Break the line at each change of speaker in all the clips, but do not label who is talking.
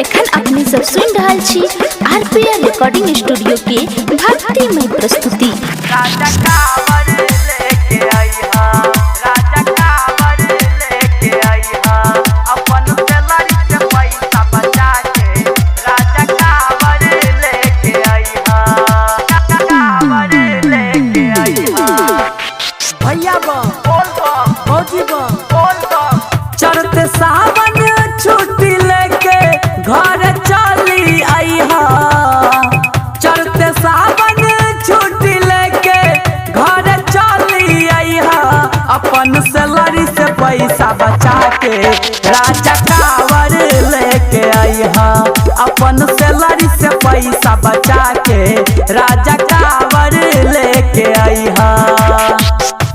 एखन अपने सब सुन रहल छी आरपीआर रिकॉर्डिंग स्टूडियो के भक्तिमय प्रस्तुति।
राजा कांवर लेके आइहा, राजा कांवर लेके आइहा, अपन सैलरी से पैसा बचा के राजा कांवर लेके आइहा, कांवर लेके आइहा।
भैया बा
बोल बा
भौजी बा
बोल बा
चढ़ते सावन छुट्टी लेके घर चली आइहा। चढ़ते सावन छुट्टी लेके घर चली आइहा। अपन सैलरी से पैसा बचा के राजा कांवर लेके आइहा। अपन सैलरी से पैसा बचा के राजा कांवर लेके आइहा।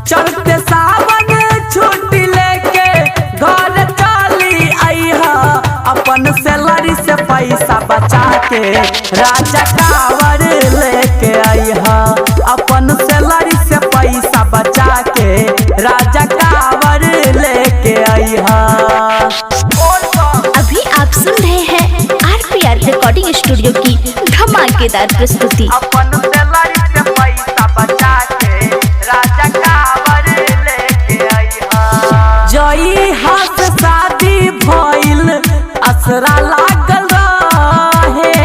चढ़ते सावन छुट्टी लेके घर चली आइहा। अपन सैलरी से पैसा बचा के राजा कांवर लेके आइहा। अपन सैलरी से पैसा बचा के राजा कांवर लेके आइहा।
बोल बा
अभी आप सुन रहे हैं आरपीआर रिकॉर्डिंग स्टूडियो की धमाकेदार प्रस्तुति।
अपन सैलरी से पैसा बचा के राजा कांवर लेके आइहा।
जई हाथ शादी भइल असरा लागल रहे।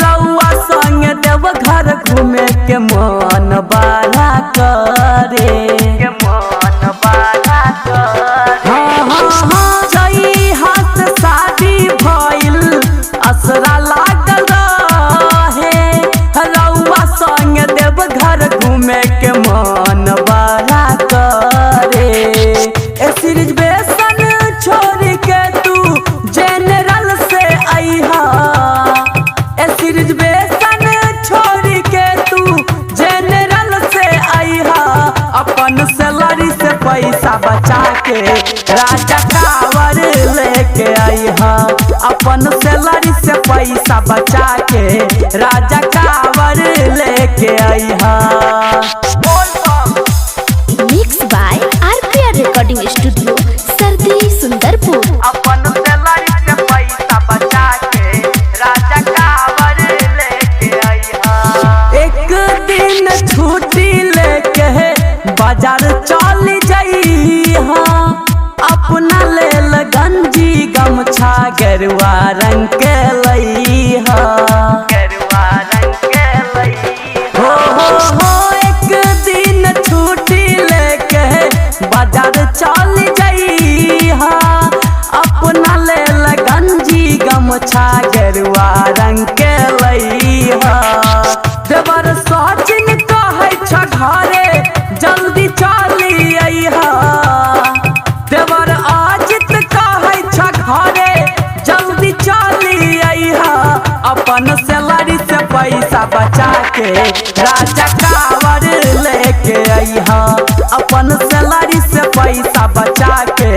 रउआ संग देव घर घूमे के मन बड़ा करे।
के मन बड़ा करे।
हाँ, जई हाथ शादी भइल असरा लागल रहे। रउआ संग देव घर घूमे के मन बड़ा करे। ए सीरीज बेसन छोड़ के तू जनरल से आइहा। ए सीरीज बेसन छोड़ के तू जनरल से आइहा। अपन सैलरी से पैसा बचा के राजा कांवर लेके आइहा। अपन सैलरी से पैसा बचा के राजा कांवर लेके आइहा।
बोल बा
mix by RPR recording studio सर्दी सुंदरपुर।
अपन सैलरी से पैसा बचा के राजा कांवर लेके आइहा।
एक दिन छुट्टी लेके बाजार चल जाइहा। अपना लेल गंजी गमछा गेरुआ रंग के लइहा।
गेरुआ रंग के लइहा।
हो एक दिन छुट्टी लेके बाजार चल जाइहा। अपना लेल गंजी गमछा गेरुआ रंग के लइहा। देवर सचिन कहै छ घरे जल्दी चली आइहा। देवर अजित कहै छ घरे जल्दी चली आइहा। अपन सैलरी से पैसा बचा के राजा कांवर लेके आइहा। अपन सैलरी से पैसा बचा के